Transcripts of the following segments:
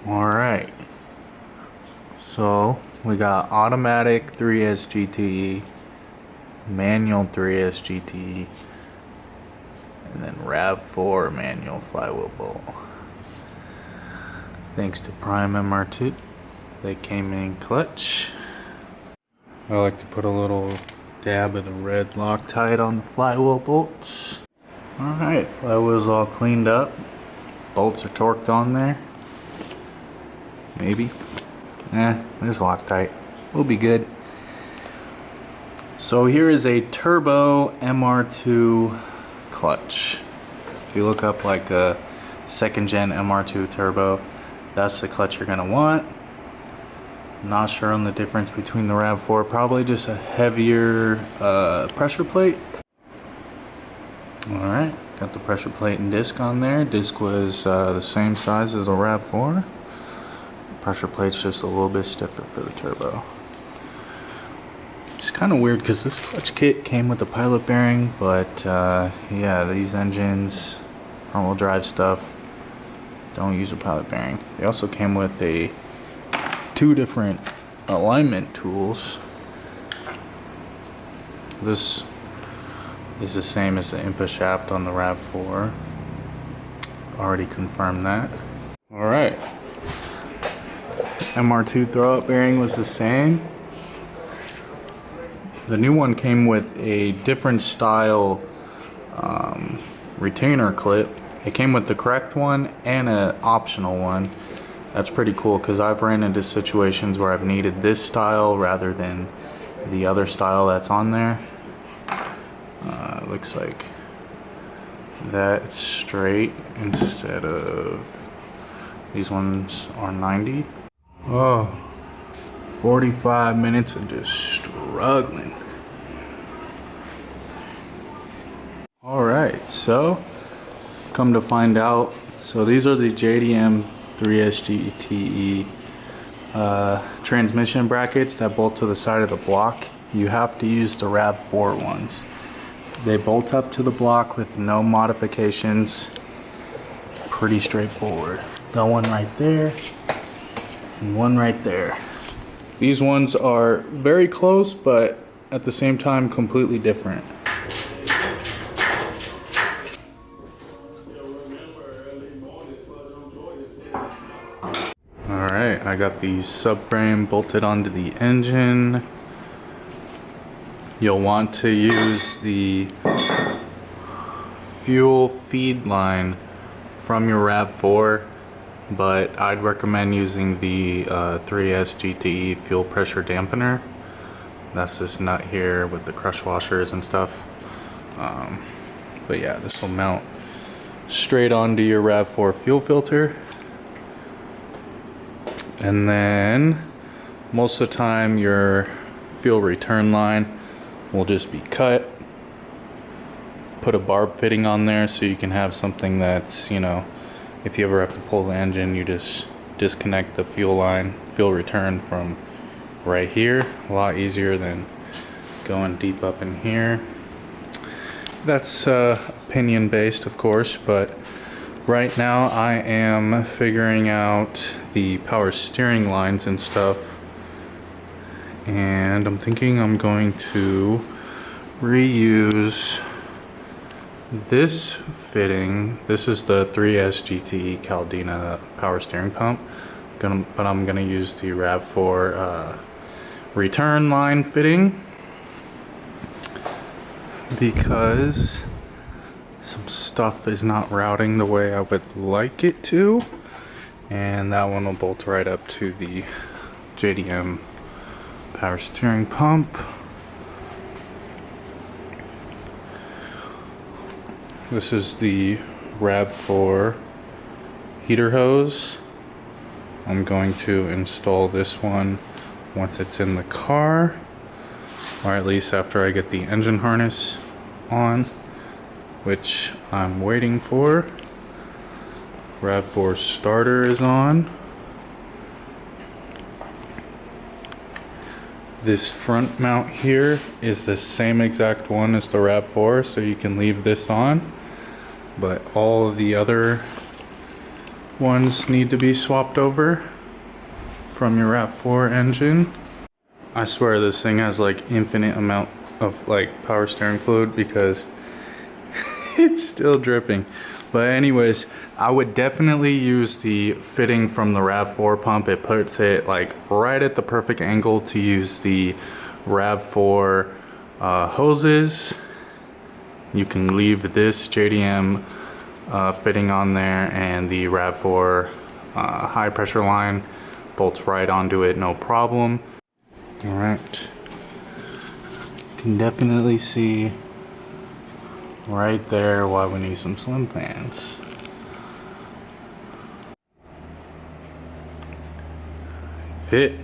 Alright, so we got automatic 3S GTE, manual 3S GTE, and then rav4 manual flywheel bolt. Thanks to Prime MR2, they came in clutch. I like to put a little dab of the red Loctite on the flywheel bolts. Alright, flywheel's all cleaned up. Bolts are torqued on there. Maybe. There's Loctite. We'll be good. So here is a turbo MR2 clutch. If you look up like a second gen MR2 turbo, that's the clutch you're gonna want. Not sure on the difference between the rav4. Probably just a heavier pressure plate. Alright, got the pressure plate and disc on there. Disc was the same size as a rav4. Pressure plate's just a little bit stiffer for the turbo. It's kind of weird because this clutch kit came with the pilot bearing, but yeah, these engines, front wheel drive stuff, don't use a pilot bearing. They also came with two different alignment tools. This is the same as the input shaft on the rav4. Already confirmed that. Alright. MR2 throwout bearing was the same. The new one came with a different style retainer clip. It came with the correct one and an optional one. That's pretty cool because I've ran into situations where I've needed this style rather than the other style that's on there. Looks like that's straight instead of these ones are 90. Oh, 45 minutes of just struggling. Alright, so come to find out, so these are the JDM 3S GTE transmission brackets that bolt to the side of the block. You have to use the rav4 ones. They bolt up to the block with no modifications. Pretty straightforward. Got one right there and one right there. These ones are very close, but at the same time completely different. Alright, I got the subframe bolted onto the engine. You'll want to use the fuel feed line from your rav4, but I'd recommend using the 3S GTE fuel pressure dampener. That's this nut here with the crush washers and stuff. But yeah, this will mount straight onto your rav4 fuel filter. And then most of the time your fuel return line will just be cut. Put a barb fitting on there so you can have something that's, you know, if you ever have to pull the engine, you just disconnect the fuel line, fuel return from right here. A lot easier than going deep up in here. That's opinion based, of course, but right now I am figuring out the power steering lines and stuff, and I'm thinking I'm going to reuse this fitting. This is the 3S GTE Caldina power steering pump, but I'm gonna use the rav4 return line fitting because some stuff is not routing the way I would like it to, and that one will bolt right up to the JDM power steering pump. This is the rav4 heater hose. I'm going to install this one once it's in the car, or at least after I get the engine harness on, which I'm waiting for. rav4 starter is on. This front mount here is the same exact one as the rav4, so you can leave this on, but all of the other ones need to be swapped over from your rav4 engine. I swear this thing has like infinite amount of like power steering fluid because it's still dripping. But anyways, I would definitely use the fitting from the rav4 pump. It puts it like right at the perfect angle to use the rav4 hoses. You can leave this JDM fitting on there, and the rav4 high pressure line bolts right onto it, no problem. All right, you can definitely see right there why we need some slim fans. Fit.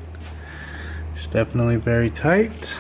It's definitely very tight.